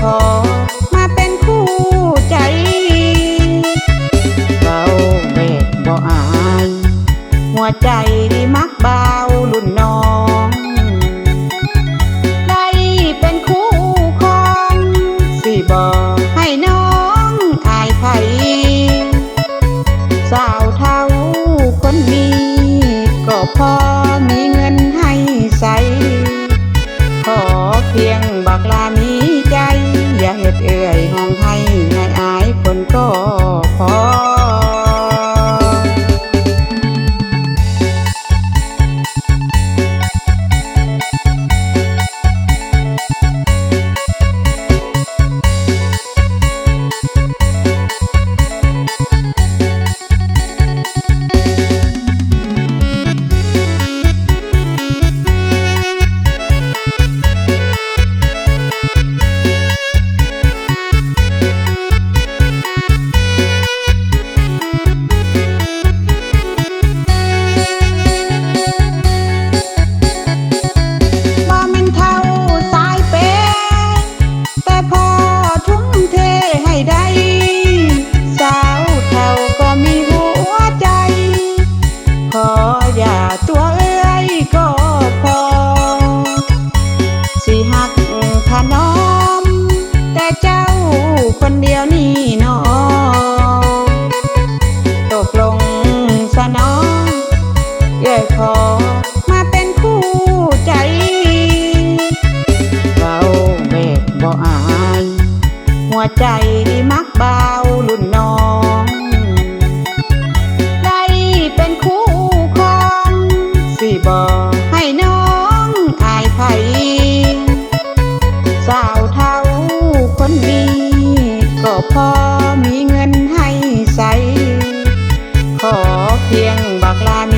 ขอมาเป็นคู่ใจเราเวกบ่อายหัวใจมักบ่าวรุ่นน้องได้เป็นคู่ครองสิบ่ให้น้องอายไผสาวเท่าคนนี้ก็พอมีเงินให้ใส่ขอเพียงบักลามีใจอย่าเฮ็ดเอื่อยห้องให้ให้อายคนก็พออย่าตัวเอ้ยก็พอสิหักถนอมแต่เจ้าคนเดียวนี่นอตกลงสนอเอ้ยขอมาเป็นคู่ใจเราเบกบ่อายหัวใจมักบ่าวรุ่นน้องได้เป็นคู่สิบ่ให้น้องอายไผสาวเท่าคนนี้ก็พอมีเงินให้ใส่ขอเพียงบักลามี